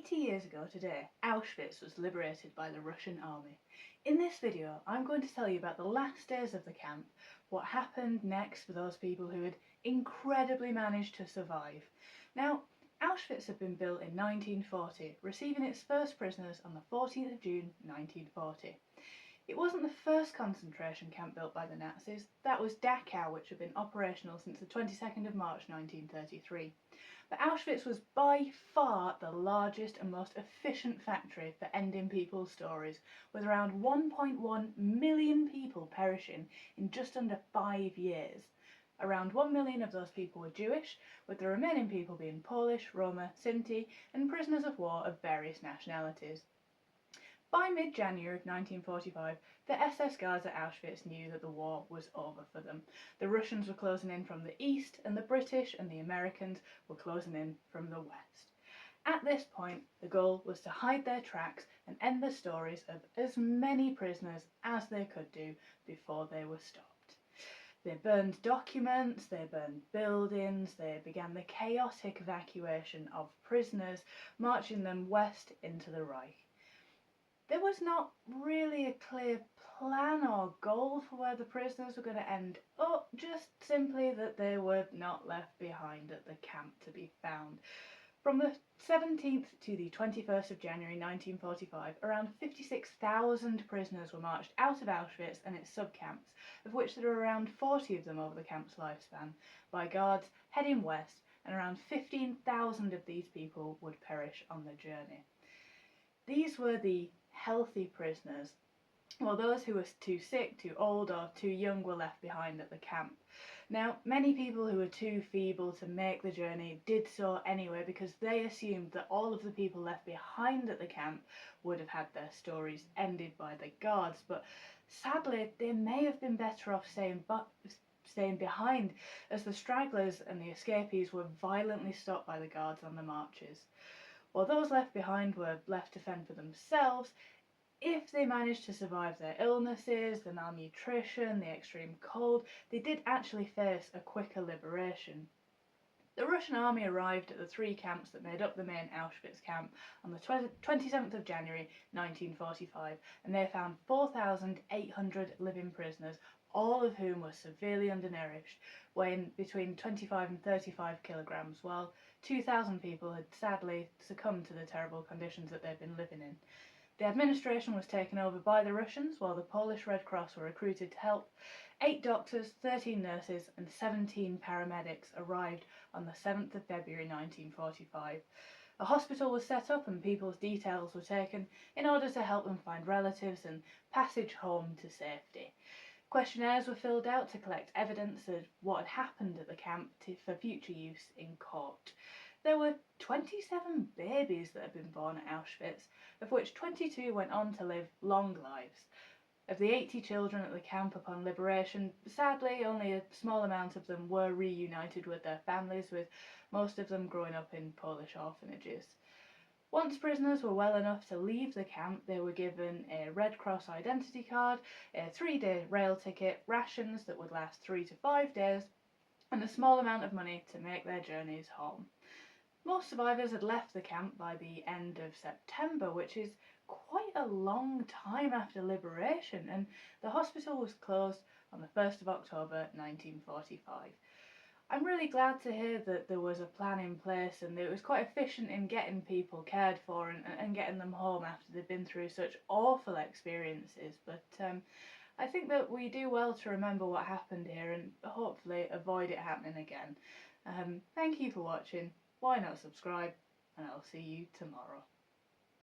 80 years ago today, Auschwitz was liberated by the Russian army. In this video, I'm going to tell you about the last days of the camp, what happened next for those people who had incredibly managed to survive. Now, Auschwitz had been built in 1940, receiving its first prisoners on the 14th of June 1940. It wasn't the first concentration camp built by the Nazis, that was Dachau, which had been operational since the 22nd of March 1933. But Auschwitz was by far the largest and most efficient factory for ending people's stories, with around 1.1 million people perishing in just under 5 years. Around 1 million of those people were Jewish, with the remaining people being Polish, Roma, Sinti, and prisoners of war of various nationalities. By mid-January of 1945, the SS guards at Auschwitz knew that the war was over for them. The Russians were closing in from the east, and the British and the Americans were closing in from the west. At this point, the goal was to hide their tracks and end the stories of as many prisoners as they could do before they were stopped. They burned documents, they burned buildings, they began the chaotic evacuation of prisoners, marching them west into the Reich. There was not really a clear plan or goal for where the prisoners were going to end up, just simply that they were not left behind at the camp to be found. From the 17th to the 21st of January 1945, around 56,000 prisoners were marched out of Auschwitz and its subcamps, of which there were around 40 of them over the camp's lifespan, by guards heading west, and around 15,000 of these people would perish on the journey. These were the healthy prisoners, while those who were too sick, too old, or too young were left behind at the camp. Now, many people who were too feeble to make the journey did so anyway because they assumed that all of the people left behind at the camp would have had their stories ended by the guards, but sadly they may have been better off staying behind, as the stragglers and the escapees were violently stopped by the guards on the marches. While those left behind were left to fend for themselves, if they managed to survive their illnesses, the malnutrition, the extreme cold, they did actually face a quicker liberation. The Russian army arrived at the three camps that made up the main Auschwitz camp on the 27th of January 1945, and they found 4,800 living prisoners, all of whom were severely undernourished, weighing between 25 and 35 kilograms, while 2,000 people had sadly succumbed to the terrible conditions that they'd been living in. The administration was taken over by the Russians, while the Polish Red Cross were recruited to help. 8 doctors, 13 nurses and 17 paramedics arrived on the 7th of February 1945. A hospital was set up and people's details were taken in order to help them find relatives and passage home to safety. Questionnaires were filled out to collect evidence of what had happened at the camp for future use in court. There were 27 babies that had been born at Auschwitz, of which 22 went on to live long lives. Of the 80 children at the camp upon liberation, sadly only a small amount of them were reunited with their families, with most of them growing up in Polish orphanages. Once prisoners were well enough to leave the camp, they were given a Red Cross identity card, a 3-day rail ticket, rations that would last 3 to 5 days, and a small amount of money to make their journeys home. Most survivors had left the camp by the end of September, which is quite a long time after liberation, and the hospital was closed on the 1st of October 1945. I'm really glad to hear that there was a plan in place and it was quite efficient in getting people cared for and getting them home after they'd been through such awful experiences. But I think that we do well to remember what happened here and hopefully avoid it happening again. Thank you for watching. Why not subscribe? And I'll see you tomorrow.